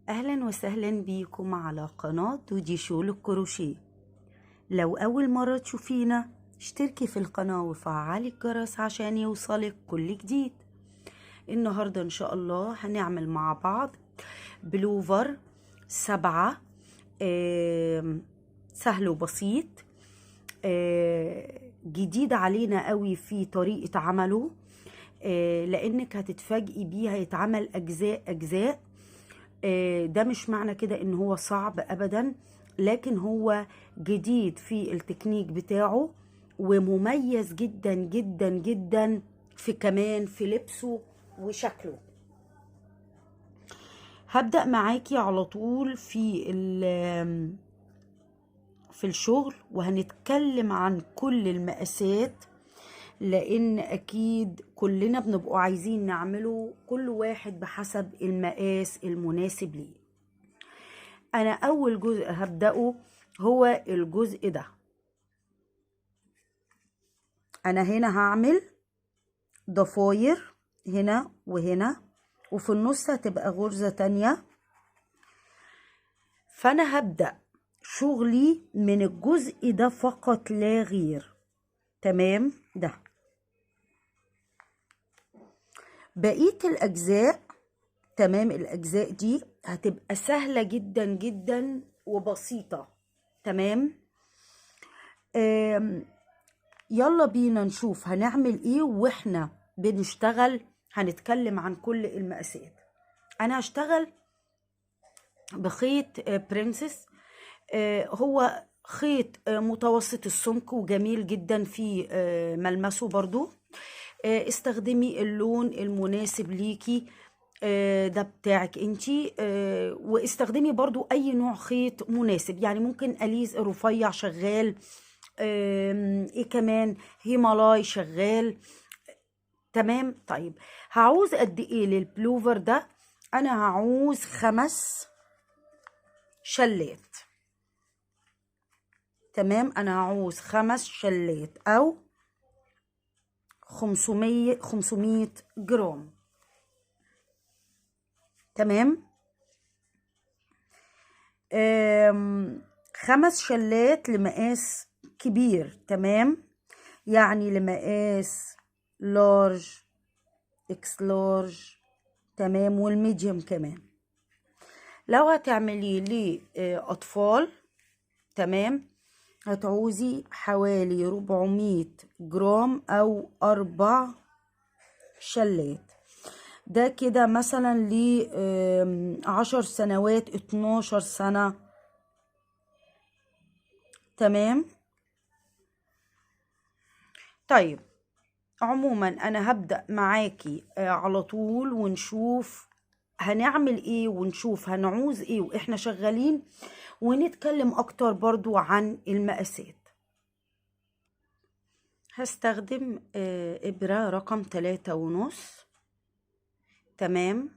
أهلا وسهلا بيكم على قناة دودي شو للكروشيه. لو أول مرة تشوفينا اشتركي في القناة وفعلي الجرس عشان يوصلك كل جديد. النهاردة إن شاء الله هنعمل مع بعض بلوفر 7 سهل وبسيط، جديد علينا قوي في طريقة عمله، لأنك هتتفاجئي بيه. هيتعمل أجزاء. ده مش معنى كده ان هو صعب ابدا، لكن هو جديد في التكنيك بتاعه ومميز جدا جدا جدا كمان في لبسه وشكله. هبدأ معاكي على طول في الشغل، وهنتكلم عن كل المقاسات، لان اكيد كلنا بنبقوا عايزين نعمله كل واحد بحسب المقاس المناسب ليه. انا اول جزء هبدأه هو الجزء ده. انا هنا هعمل ضفاير هنا وهنا، وفي النص هتبقى غرزة تانية. فانا هبدأ شغلي من الجزء ده فقط لا غير. تمام. ده بقية الاجزاء، تمام، الاجزاء دي هتبقى سهلة جدا جدا وبسيطة. تمام. يلا بينا نشوف هنعمل ايه واحنا بنشتغل. هنتكلم عن كل المقاسات. انا هشتغل بخيط برنسس. هو خيط متوسط السمك وجميل جدا في ملمسه برضو. استخدمي اللون المناسب ليكي، ده بتاعك انتي. واستخدمي برضو اي نوع خيط مناسب، يعني ممكن أليز رفيع شغال، ايه كمان، هيمالاي شغال. تمام. طيب هعوز قد ايه للبلوفر ده؟ انا هعوز 5 شلات. تمام. انا هعوز 5 شلات او 500 جرام. تمام. 5 شلات لمقاس كبير. تمام، يعني لمقاس لارج، اكس لارج، تمام، والميديوم كمان. لو هتعملي لي اطفال، تمام، هتعوزي حوالي 400 جرام او 4 شلات. ده كده مثلا ل 10 سنوات، 12 سنة. تمام. طيب عموما انا هبدأ معاكي على طول، ونشوف هنعمل ايه، ونشوف هنعوز ايه واحنا شغالين، ونتكلم اكتر برضو عن المقاسات. هستخدم ابرة رقم 3.5. تمام.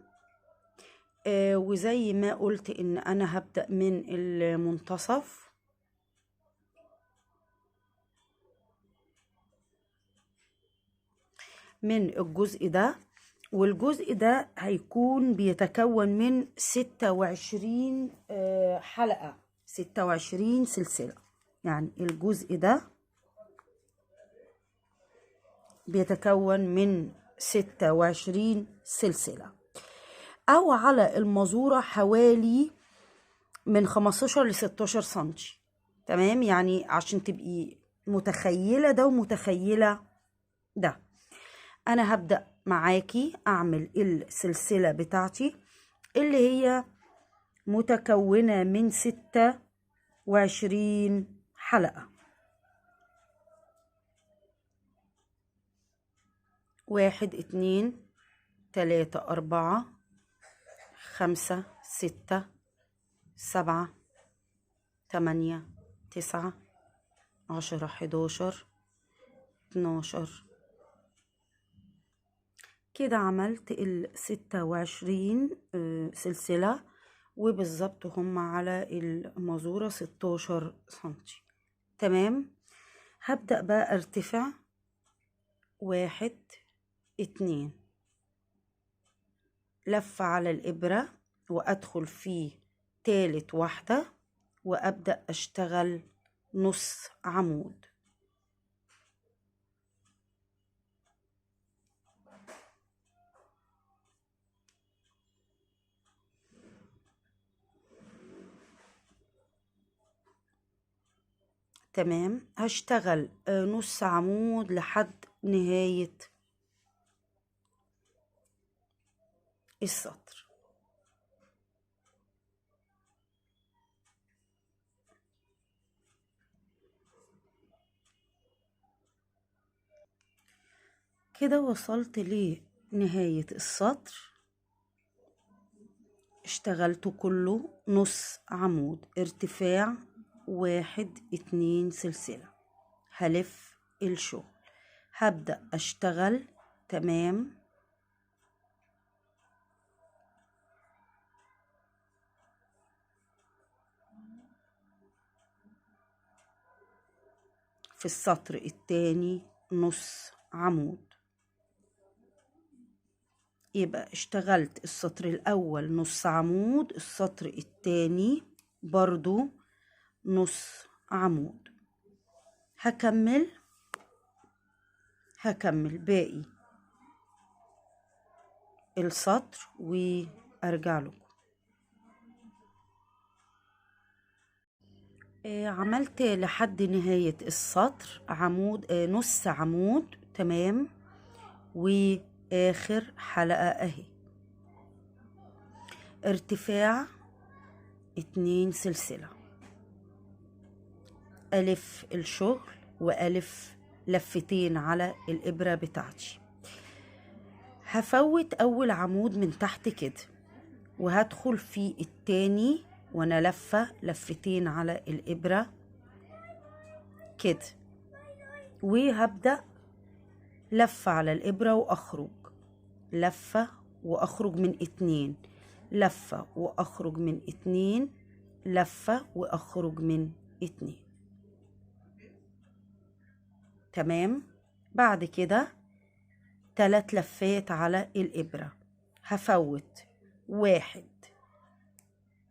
وزي ما قلت ان انا هبدأ من المنتصف، من الجزء ده. والجزء ده هيكون بيتكون من 26 حلقة، 26 سلسلة. يعني الجزء ده بيتكون من 26 سلسلة، او على المزورة حوالي من 15 ل 16 سنتي. تمام، يعني عشان تبقي متخيلة ده ومتخيلة ده. انا هبدأ معاكي اعمل السلسلة بتاعتي اللي هي متكونة من 26 حلقة. 1 2 3 4 5 6 7 8 9 10 11 12. كده عملت 26 سلسلة، وبالظبط هم على المزورة 16 سنتي. تمام. هبدأ بقى ارتفع 1 2 لفة على الإبرة وأدخل في تالت واحدة وأبدأ أشتغل نص عمود. تمام، هشتغل نص عمود لحد نهاية السطر. كده وصلت لنهاية السطر، اشتغلت كله نص عمود، ارتفاع 1 2 سلسلة. هلف الشغل، هبدأ اشتغل. تمام، في السطر التاني نص عمود، يبقى اشتغلت السطر الأول نص عمود، السطر التاني برضو نص عمود. هكمل باقي السطر وارجع لكم. عملت لحد نهاية السطر عمود، نص عمود. تمام، واخر حلقة اهي، ارتفاع 2 سلسلة. ألف الشغل وألف لفتين على الإبرة بتاعتي. هفوت أول عمود من تحت كده وهدخل في التاني وأنا لفة لفتين على الإبرة كده، وهبدأ لفة على الإبرة وأخرج، لفة وأخرج من 2، لفة وأخرج من 2، لفة وأخرج من 2. تمام، بعد كده 3 لفات على الإبرة. هفوت 1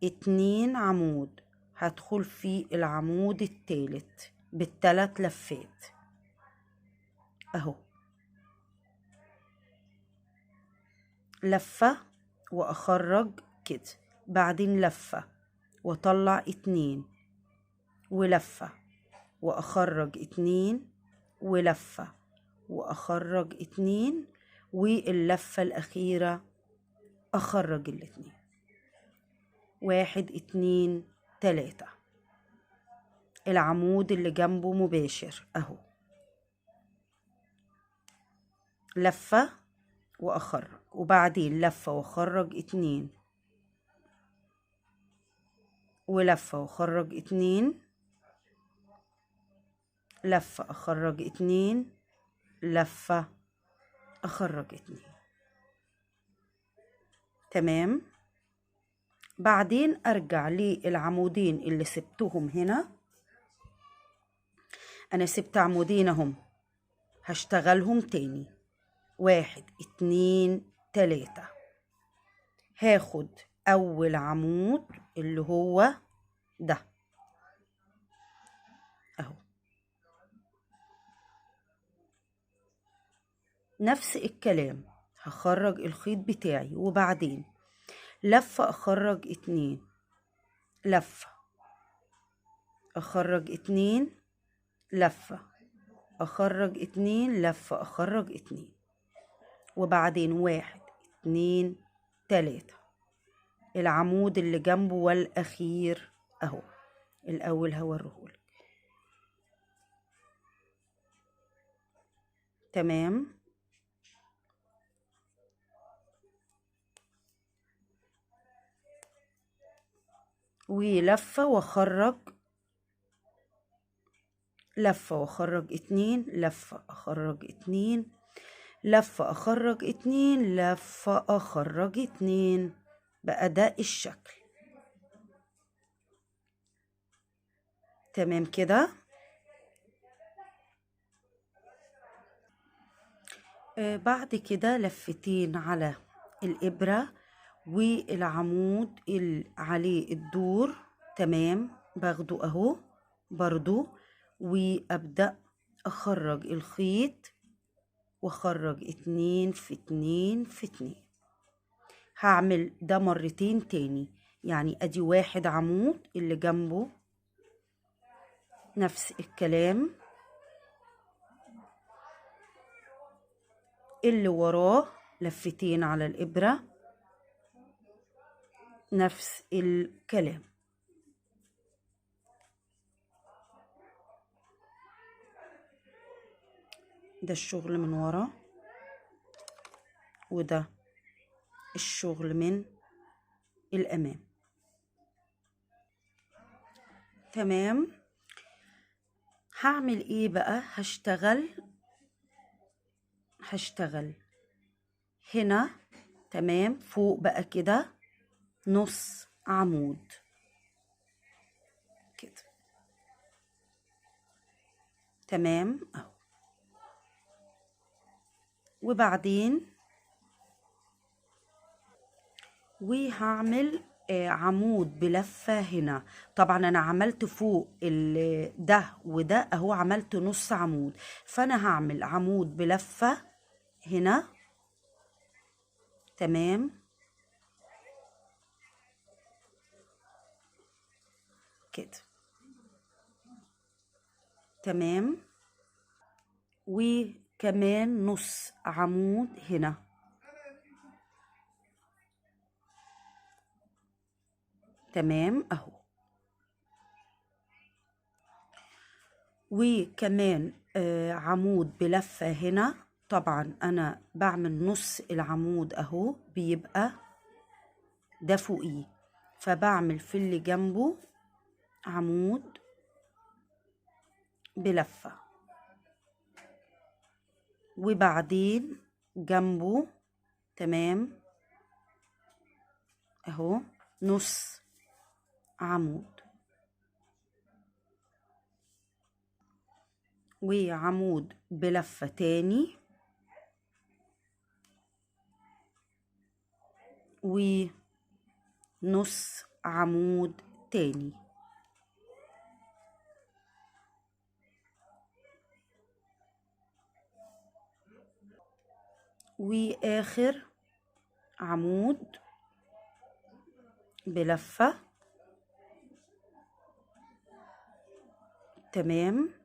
2 عمود، هدخل في العمود التالت بال3 لفات اهو، لفة واخرج كده، بعدين لفة واطلع 2 ولفة واخرج 2 ولفة واخرج 2، واللفة الاخيرة اخرج 2. 1 2 3، العمود اللي جنبه مباشر اهو، لفة واخرج وبعدين لفة واخرج 2 ولفة واخرج 2، لفة اخرج 2، لفة اخرج 2. تمام، بعدين ارجع للعمودين اللي سبتهم هنا. انا سبت عمودين اهم، هشتغلهم تاني 1 2 3. هاخد اول عمود اللي هو ده اهو، نفس الكلام، هخرج الخيط بتاعي وبعدين لفة اخرج 2، لفة اخرج 2، لفة اخرج 2، لفة اخرج 2، وبعدين 1 2 3، العمود اللي جنبه والاخير اهو. الاول هوريهولك. تمام، ولفة واخرج، لفة واخرج 2، لفة اخرج 2، لفة اخرج 2، لفة اخرج 2، بقى ده الشكل. تمام كده. بعد كده لفتين على الإبرة والعمود اللي عليه الدور تمام باخده اهو برضو، وابدأ اخرج الخيط واخرج 2 في 2 في 2. هعمل ده مرتين تاني، يعني ادي واحد عمود اللي جنبه نفس الكلام، اللي وراه لفتين على الإبرة نفس الكلام. ده الشغل من ورا، وده الشغل من الأمام. تمام. هعمل ايه بقى؟ هشتغل هنا تمام فوق بقى كده نص عمود كده تمام اهو، وبعدين وهعمل عمود بلفة هنا. طبعا انا عملت فوق ده وده اهو، عملت نص عمود، فانا هعمل عمود بلفة هنا تمام كده تمام، وكمان نص عمود هنا تمام اهو، وكمان عمود بلفة هنا. طبعا انا بعمل نص العمود اهو بيبقى ده فوقيه، فبعمل في اللي جنبه عمود بلفة، وبعدين جنبه تمام اهو نص عمود، وعمود بلفة تاني، ونص عمود تاني، واخر عمود بلفة تمام.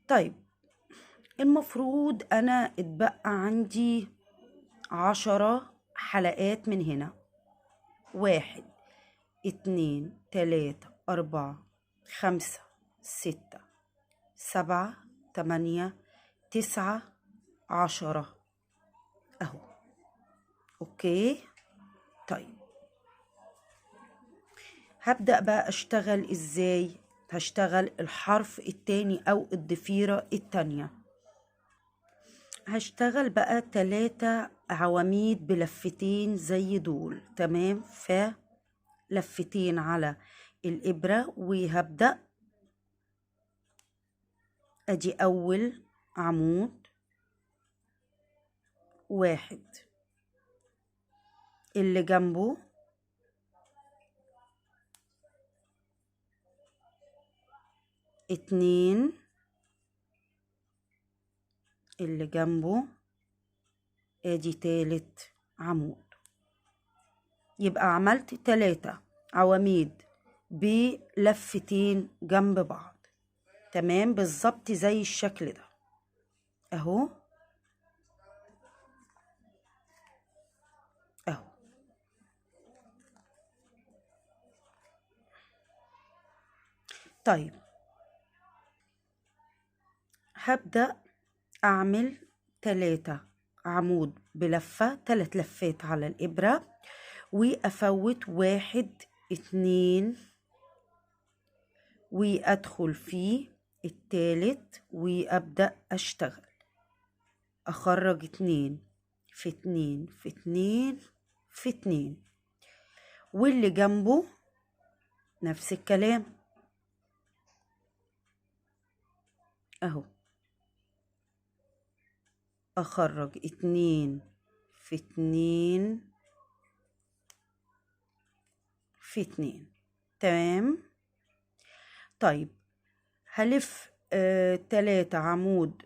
طيب المفروض انا اتبقى عندي 10 حلقات من هنا، 1 2 3 4 5 6 7 8 9 10 اهو. اوكي طيب هبدأ بقى اشتغل ازاي؟ هشتغل الحرف التاني او الضفيرة التانية. هشتغل بقى 3 عواميد بلفتين زي دول تمام، فلفتين على الإبرة، وهبدأ ادي اول عمود 1 اللي جنبه 2 اللي جنبه، ادي تالت عمود. يبقى عملت 3 عواميد بلفتين جنب بعض تمام بالظبط زي الشكل ده اهو اهو. طيب هبدأ اعمل 3 عمود بلفة، 3 لفات على الإبرة، وافوت 1 2 وادخل في التالت وابدأ اشتغل، اخرج 2 في 2 في 2 في 2، واللي جنبه نفس الكلام اهو اخرج 2 في 2 في 2. تمام. طيب هلف 3 عمود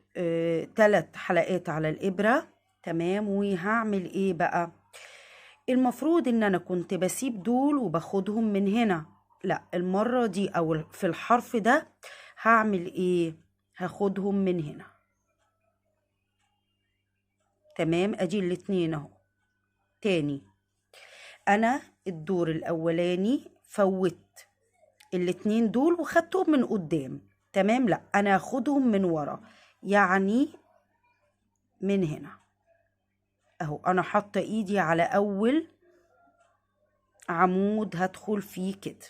3 حلقات على الإبرة. تمام. وهعمل ايه بقى؟ المفروض ان انا كنت بسيب دول وباخدهم من هنا، لا المرة دي او في الحرف ده هعمل ايه؟ هاخدهم من هنا. تمام. ادي الاتنين اهو. تاني، انا الدور الاولاني فوت الاتنين دول وخدتهم من قدام. تمام. لا انا هاخدهم من ورا، يعني من هنا اهو. انا حاطه ايدي على اول عمود هدخل فيه كده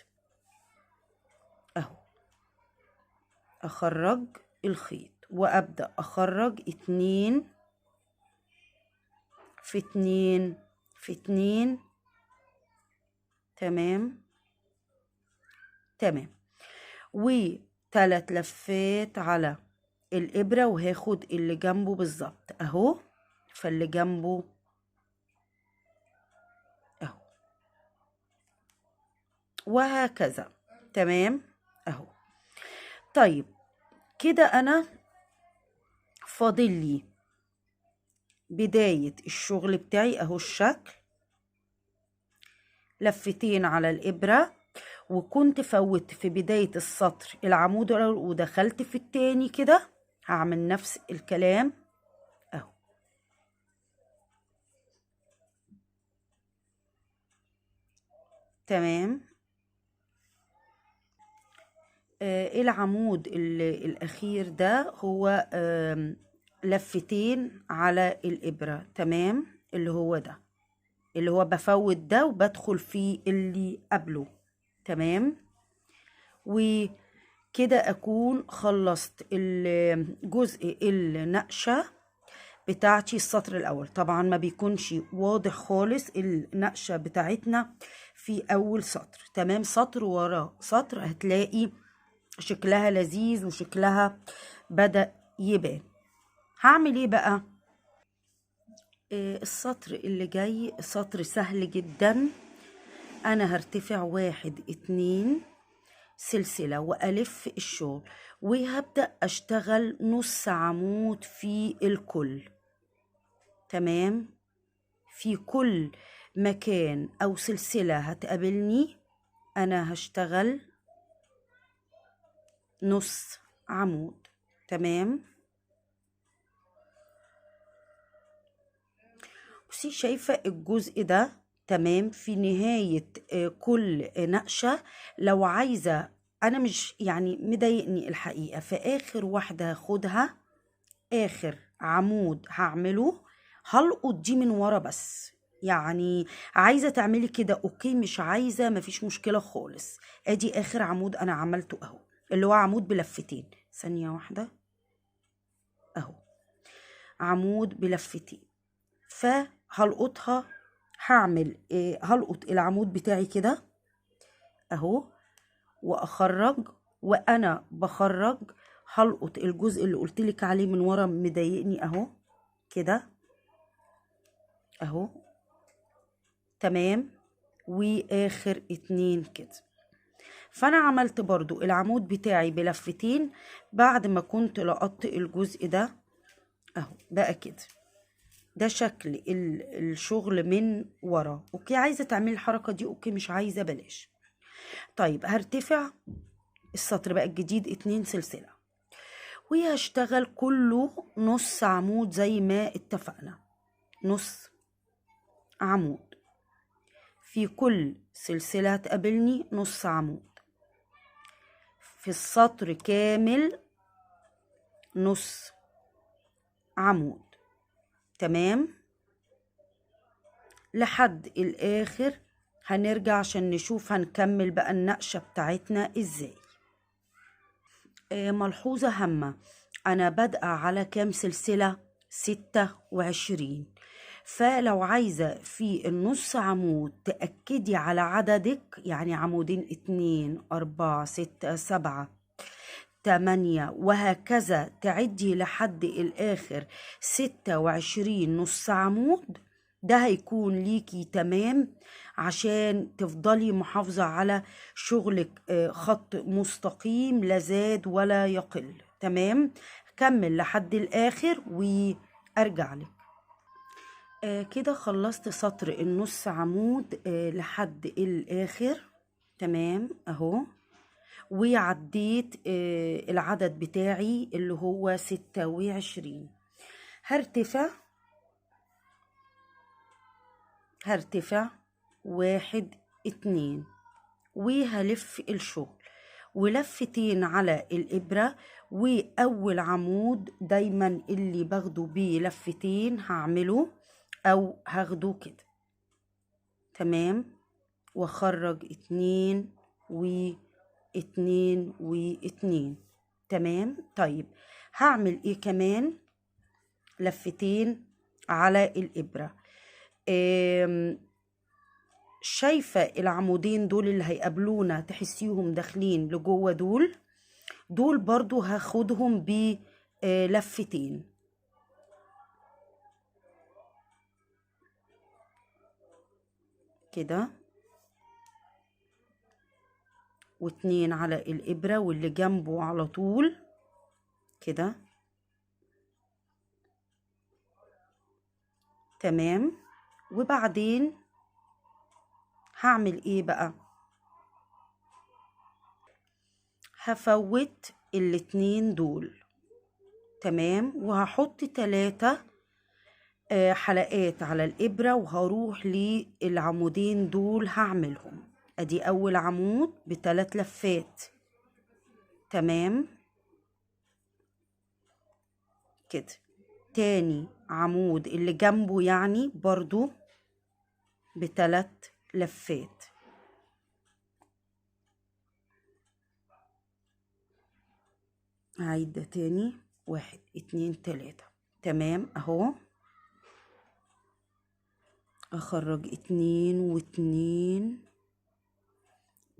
اهو. اخرج الخيط وابدأ اخرج 2 في 2 في 2. تمام. تمام. و3 لفات على الإبرة وهاخد اللي جنبه بالظبط اهو. فاللي جنبه اهو، وهكذا. تمام اهو. طيب كده انا فاضل لي بداية الشغل بتاعي اهو. الشكل لفتين على الإبرة، وكنت فوت في بداية السطر العمود ودخلت في التاني كده. هعمل نفس الكلام اهو. تمام. العمود الأخير ده هو لفتين على الإبرة. تمام. اللي هو ده اللي هو بفوت ده وبدخل فيه اللي قبله. تمام. وكده أكون خلصت الجزء النقشة بتاعتي. السطر الأول طبعا ما بيكونش واضح خالص النقشة بتاعتنا في أول سطر. تمام. سطر ورا سطر هتلاقي شكلها لذيذ وشكلها بدأ يبان. هعمل ايه بقى؟ السطر اللي جاي سطر سهل جدا. انا هرتفع 1 2 سلسلة وألف الشغل، وهبدأ أشتغل نص عمود في الكل. تمام. في كل مكان أو سلسلة هتقابلني أنا هشتغل نص عمود. تمام. بصي شايفة الجزء ده؟ تمام. في نهاية كل نقشة لو عايزة، أنا مش يعني مضايقني الحقيقة، في آخر واحدة هاخدها آخر عمود هعمله هلقط دي من ورا بس. يعني عايزة تعملي كده أوكي، مش عايزة مفيش مشكلة خالص. أدي آخر عمود أنا عملته أهو، اللي هو عمود بلفتين. ثانية واحدة أهو، عمود بلفتين. فهلقطها، هعمل هلقط العمود بتاعي كده اهو واخرج. وانا بخرج هلقط الجزء اللي قلتلك عليه من ورا مضايقني اهو كده اهو. تمام. واخر 2 كده. فانا عملت برضو العمود بتاعي بلفتين بعد ما كنت لقطت الجزء ده اهو بقى كده. ده شكل الشغل من ورا. اوكي، عايزه تعملي الحركه دي اوكي، مش عايزه بلاش. طيب هرتفع السطر بقى الجديد 2 سلسله وهشتغل كله نص عمود زي ما اتفقنا. نص عمود في كل سلسله هتقابلني، نص عمود في السطر كامل، نص عمود. تمام. لحد الاخر هنرجع عشان نشوف هنكمل بقى النقشة بتاعتنا ازاي. ملحوظة هامة، انا بادئة على كام سلسلة؟ 26. فلو عايزة في النص عمود تأكدي على عددك، يعني عمودين 2 4 6 7 8 وهكذا تعدي لحد الآخر 26 نص عمود. ده هيكون ليكي تمام عشان تفضلي محافظة على شغلك، خط مستقيم لا زاد ولا يقل. تمام، كمل لحد الآخر وأرجع لك. كده خلصت سطر النص عمود لحد الآخر. تمام اهو، وعديت العدد بتاعي اللي هو 26. هرتفع 1 2 وهلف الشغل ولفتين على الإبرة، وأول عمود دايما اللي باخده بيه لفتين هعمله أو هاخده كده. تمام، واخرج 2 و2 و2. تمام. طيب هعمل ايه كمان؟ لفتين على الإبرة. شايفة العمودين دول اللي هيقابلونا تحسيهم داخلين لجوه؟ دول برضو هاخدهم بلفتين كده، و2 على الإبرة واللي جنبه على طول كده. تمام، وبعدين هعمل ايه بقى؟ هفوت الاتنين دول. تمام، وهحط 3 حلقات على الإبرة، وهروح للعمودين دول هعملهم. ادي اول عمود ب3 لفات. تمام كده. تاني عمود اللي جنبه يعني برضو ب3 لفات. هعيد ده تاني، 1 2 3. تمام اهو، اخرج 2 و2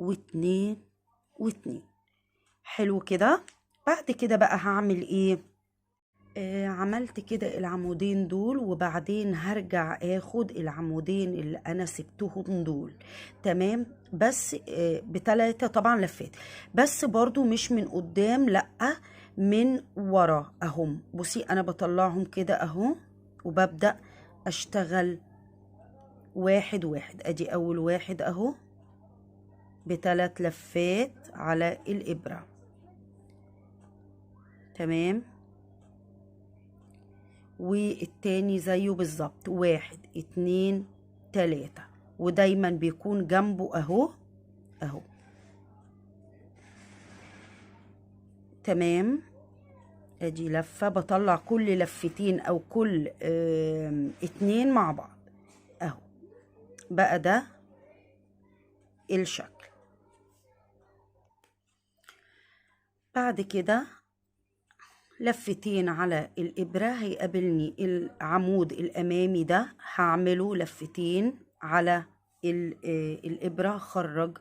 و2 و2. حلو كده. بعد كده بقى هعمل ايه؟ عملت كده العمودين دول، وبعدين هرجع اخد العمودين اللي انا سبتهم دول. تمام، بس ب3 طبعا لفات، بس برضو مش من قدام، لأ من ورا اهم. بصي انا بطلعهم كده اهو، وببدأ اشتغل 1 1. ادي اول واحد اهو ب3 لفات على الإبرة. تمام، والتاني زيه بالظبط، 1 2 3، ودايما بيكون جنبه اهو اهو. تمام، ادي لفة، بطلع كل لفتين او كل 2 مع بعض اهو. بقى ده الشكل. بعد كده لفتين على الإبرة، هيقابلني العمود الأمامي ده، هعمله لفتين على الإبرة. خرج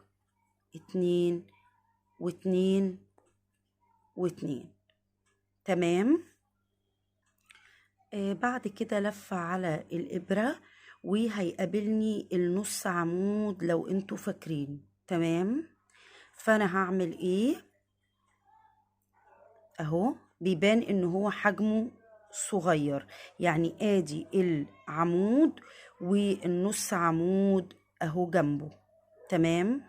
2 و2 و2. تمام. بعد كده لفة على الإبرة، وهيقابلني النص عمود لو انتوا فاكرين. تمام، فأنا هعمل ايه اهو؟ بيبان ان هو حجمه صغير، يعني ادي العمود والنص عمود اهو جنبه. تمام،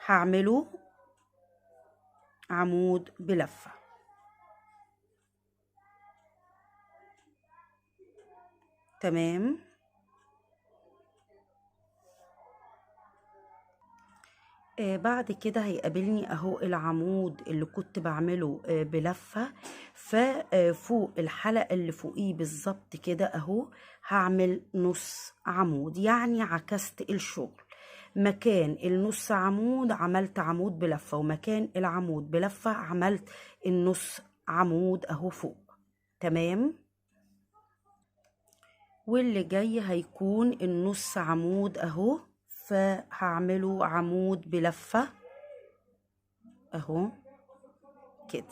هعمله عمود بلفة. تمام، بعد كده هيقابلني اهو العمود اللي كنت بعمله بلفة، ففوق الحلقة اللي فوقيه بالظبط كده اهو هعمل نص عمود، يعني عكست الشغل. مكان النص عمود عملت عمود بلفة، ومكان العمود بلفة عملت النص عمود اهو فوق. تمام، واللي جاي هيكون النص عمود اهو، فهعمله عمود بلفة. اهو كده.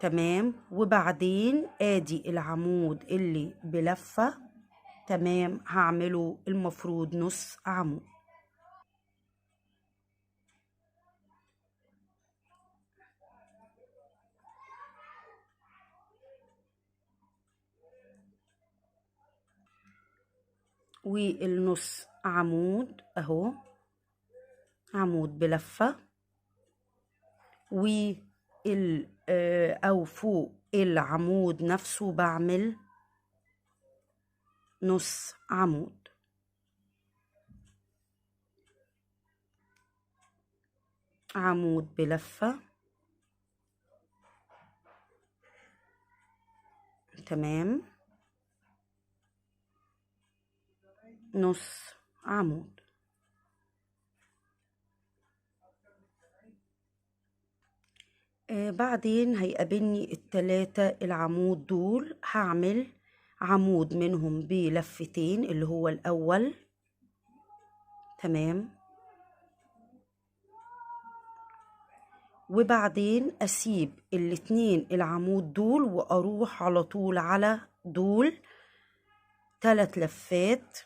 تمام. وبعدين ادي العمود اللي بلفة. تمام. هعمله المفروض نص عمود. والنص عمود اهو، عمود بلفة. او فوق العمود نفسه بعمل نص عمود. عمود بلفة. تمام. نص عمود. بعدين هيقابلني التلاتة العمود دول، هعمل عمود منهم بلفتين اللي هو الأول. تمام. وبعدين أسيب الاتنين العمود دول وأروح على طول على دول 3 لفات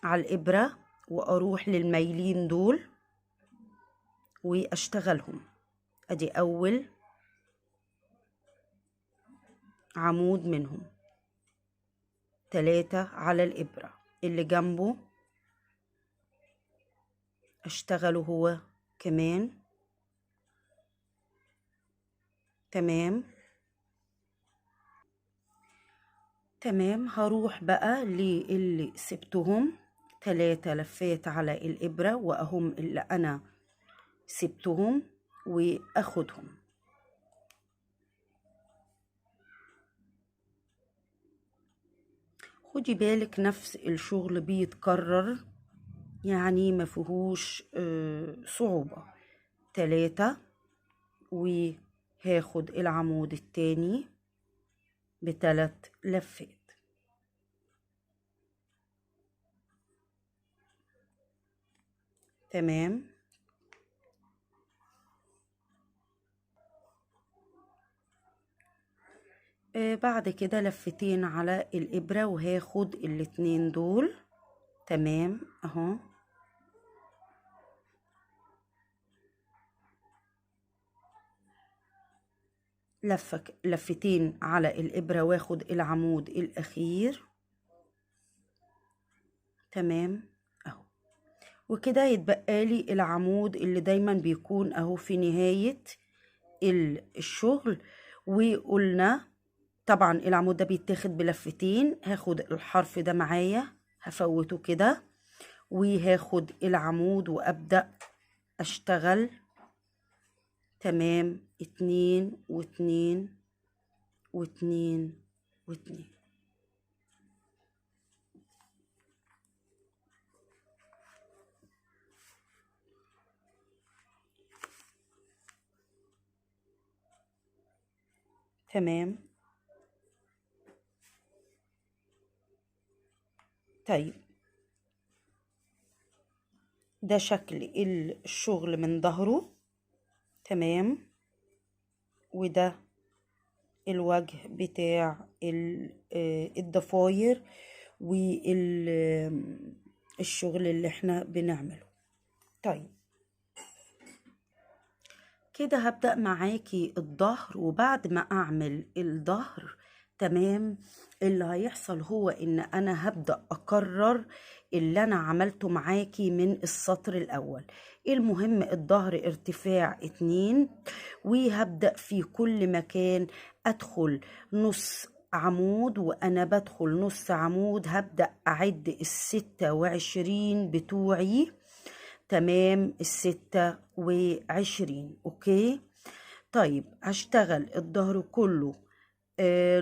على الإبرة، وأروح للميلين دول وأشتغلهم. أدي أول عمود منهم، 3 على الإبرة. اللي جنبه أشتغله هو كمان. تمام. تمام. هروح بقى للي سبتهم 3 لفات على الإبرة، وأهم اللي أنا سبتهم وأخدهم. خدي بالك نفس الشغل بيتكرر، يعني ما فيهوش صعوبة. 3 وهاخد العمود التاني ب3 لفات. تمام. بعد كده لفتين على الإبرة وهاخد الاتنين دول. تمام اهو. لفتين على الإبرة واخد العمود الأخير. تمام اهو. وكده يتبقى لي العمود اللي دايما بيكون اهو في نهاية الشغل. وقلنا طبعا العمود ده بيتاخد بلفتين. هاخد الحرف ده معايا هفوته كده، وهاخد العمود وأبدأ أشتغل. تمام. 2 و2 و2 و2. تمام. طيب ده شكل الشغل من ظهره. تمام. وده الوجه بتاع الضفاير والشغل اللي احنا بنعمله. طيب كده هبدأ معاكي الظهر. وبعد ما اعمل الظهر تمام، اللي هيحصل هو ان انا هبدأ اكرر اللي انا عملته معاكي من السطر الاول. المهم الظهر ارتفاع 2، وهبدأ في كل مكان ادخل نص عمود. وانا بدخل نص عمود هبدأ اعد 26 بتوعي. تمام. 26. اوكي. طيب هشتغل الظهر كله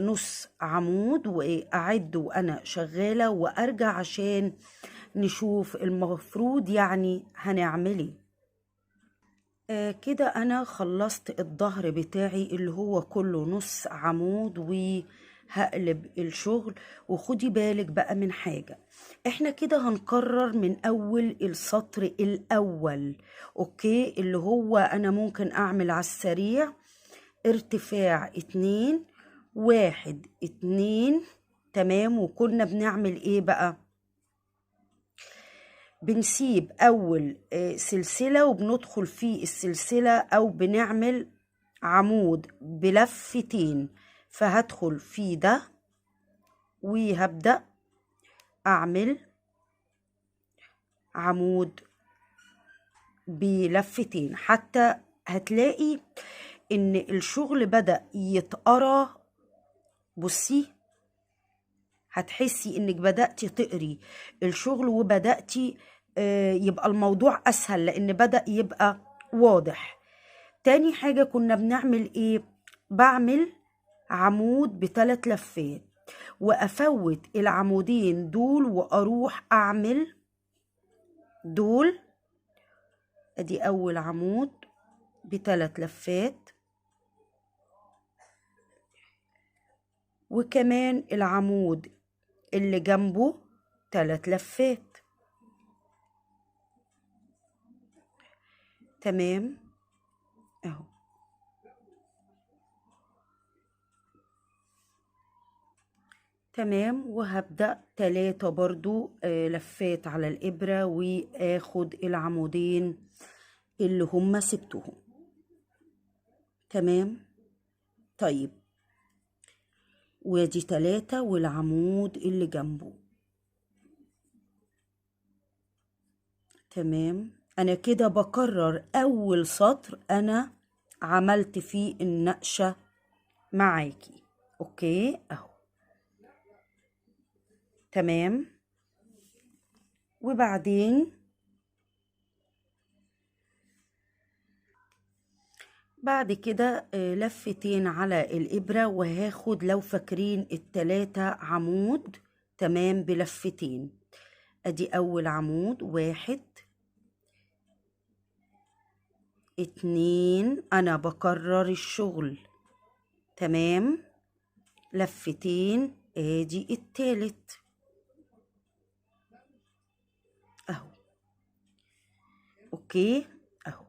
نص عمود واعد وانا شغالة وارجع عشان نشوف المفروض يعني هنعمل ايه. كده انا خلصت الظهر بتاعي اللي هو كله نص عمود هقلب الشغل. وخدي بالك بقى من حاجة، احنا كده هنكرر من اول السطر الاول. اوكي، اللي هو انا ممكن اعمل على السريع ارتفاع 2 1 2. تمام. وكنا بنعمل ايه بقى؟ بنسيب اول سلسلة وبندخل في السلسلة، او بنعمل عمود بلفتين. فهدخل في ده وهبدأ اعمل عمود بلفتين، حتى هتلاقي ان الشغل بدأ يتقرى. بصي، هتحسي انك بدأتي تقري الشغل وبدأتي يبقى الموضوع اسهل، لان بدأ يبقى واضح. تاني حاجة كنا بنعمل ايه؟ بعمل عمود ب3 لفات، وافوت العمودين دول واروح اعمل دول. ادي اول عمود ب3 لفات، وكمان العمود اللي جنبه 3 لفات. تمام اهو. تمام. وهبدأ 3 برضو لفات على الإبرة، واخد العمودين اللي هم سبتهم. تمام. طيب، وادي 3 والعمود اللي جنبه. تمام. انا كده بكرر اول سطر انا عملت فيه النقشة معاكي. اوكي اهو. تمام. وبعدين بعد كده لفتين على الإبرة، وهاخد لو فاكرين ال3 عمود. تمام، بلفتين. ادي اول عمود 1 2. انا بكرر الشغل. تمام. لفتين. ادي التالت اهو. اوكي اهو.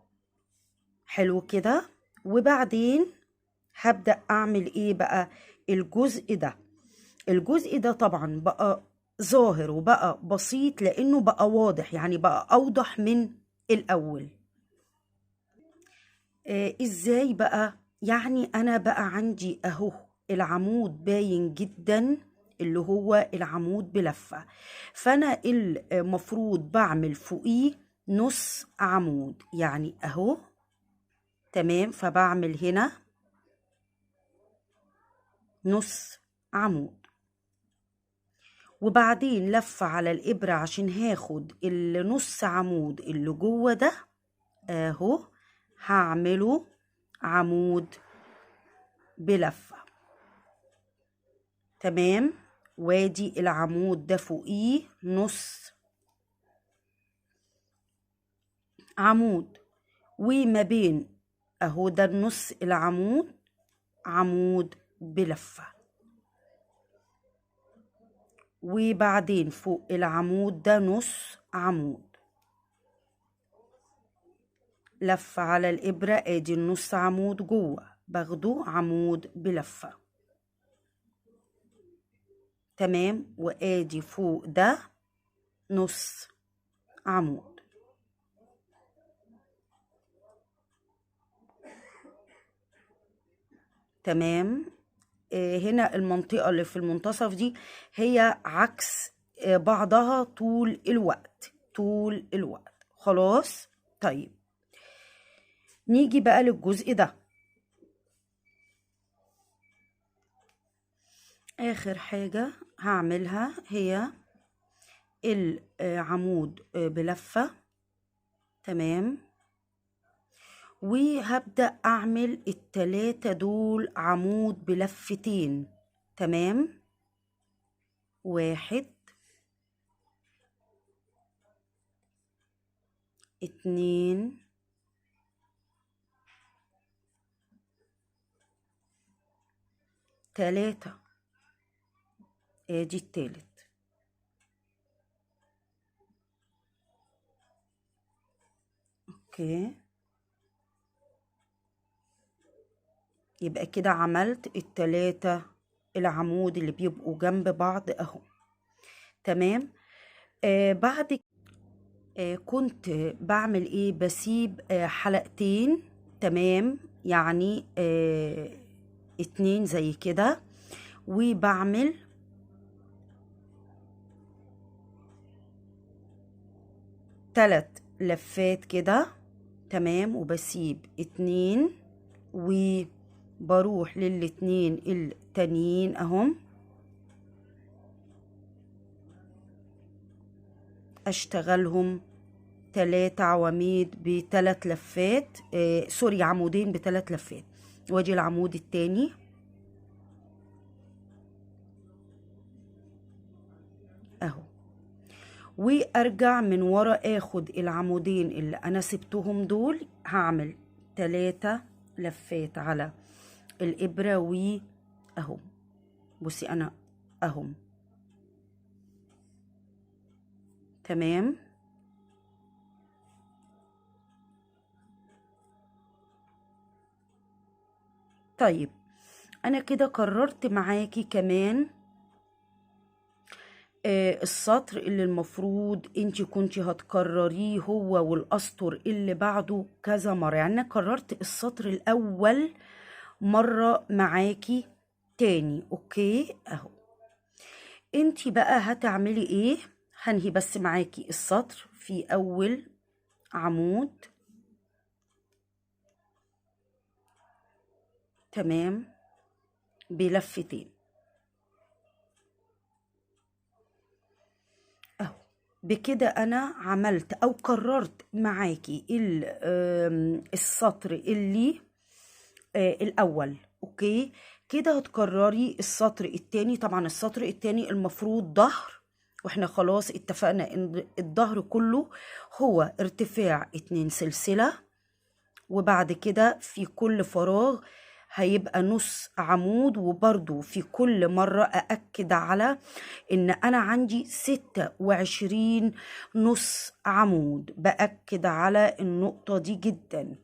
حلو كده. وبعدين هبدأ اعمل ايه بقى؟ الجزء ده طبعا بقى ظاهر وبقى بسيط، لانه بقى واضح، يعني بقى اوضح من الاول. ازاي بقى؟ يعني انا بقى عندي اهو العمود باين جدا، اللي هو العمود بلفة. فانا المفروض بعمل فوقيه نص عمود، يعني اهو. تمام. فبعمل هنا نص عمود، وبعدين لفة على الإبرة عشان هاخد النص عمود اللي جوه ده اهو، هعمله عمود بلفة. تمام. وادي العمود ده فوقيه نص عمود، وما بين اهو ده النص العمود عمود بلفة. وبعدين فوق العمود ده نص عمود، لفة على الإبرة. ادي النص عمود جوه، باخده عمود بلفة. تمام. وادي فوق ده نص عمود. تمام. هنا المنطقة اللي في المنتصف دي هي عكس بعضها طول الوقت، طول الوقت. خلاص. طيب، نيجي بقى للجزء ده. آخر حاجة هعملها هي العمود بلفة. تمام. وهبدأ أعمل ال3 دول عمود بلفتين. تمام. 1 2 3. ادي التالت. اوكي، يبقى كده عملت التلاتة العمود اللي بيبقوا جنب بعض اهو. تمام. بعد كنت بعمل ايه، بسيب حلقتين. تمام، يعني 2 زي كده، وبعمل 3 لفات كده. تمام، وبسيب 2 وبروح لل2 التانيين اهم، اشتغلهم 3 عواميد ب3 لفات، سوري، عمودين ب3 لفات. واجي العمود التاني اهو، وارجع من ورا اخد العمودين اللي انا سبتهم دول، هعمل 3 لفات على الابرة اهو. بصي انا اهو. تمام. طيب انا كده قررت معاكي كمان السطر اللي المفروض انتي كنتي هتكرريه هو والاسطر اللي بعده كذا مرة. يعني انا كررت السطر الاول مرة معاكي تاني. اوكي اهو. انتي بقى هتعملي ايه، هنهي بس معاكي السطر في اول عمود. تمام، بلفتين اهو. بكده انا عملت او كررت معاكي السطر اللي الاول. اوكي، كده هتكرري السطر التاني. طبعا السطر التاني المفروض ظهر، واحنا خلاص اتفقنا ان الظهر كله هو ارتفاع 2 سلسلة، وبعد كده في كل فراغ هيبقى نص عمود. وبرضو في كل مرة أأكد على إن أنا عندي 26 نص عمود، بأكد على النقطة دي جدا.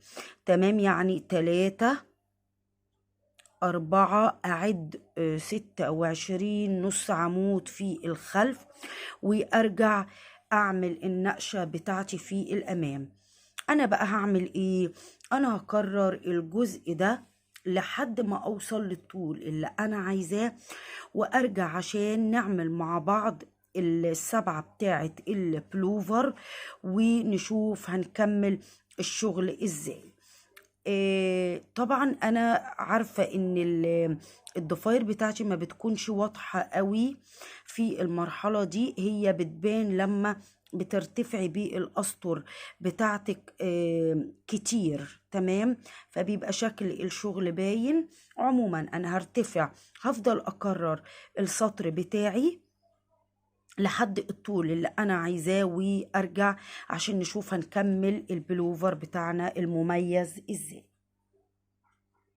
تمام، يعني 3 4 أعد 26 نص عمود في الخلف، وأرجع أعمل النقشة بتاعتي في الأمام. أنا بقى هعمل إيه، أنا هكرر الجزء ده لحد ما أوصل للطول اللي أنا عايزاه، وأرجع عشان نعمل مع بعض السبعة بتاعت البلوفر، ونشوف هنكمل الشغل إزاي. طبعا انا عارفة ان الضفاير بتاعتي ما بتكونش واضحة قوي في المرحلة دي، هي بتبان لما بترتفعي بالاسطر بتاعتك كتير. تمام، فبيبقى شكل الشغل باين. عموما انا هفضل اكرر السطر بتاعي لحد الطول اللي انا عايزاه، وارجع عشان نشوف هنكمل البلوفر بتاعنا المميز ازاي.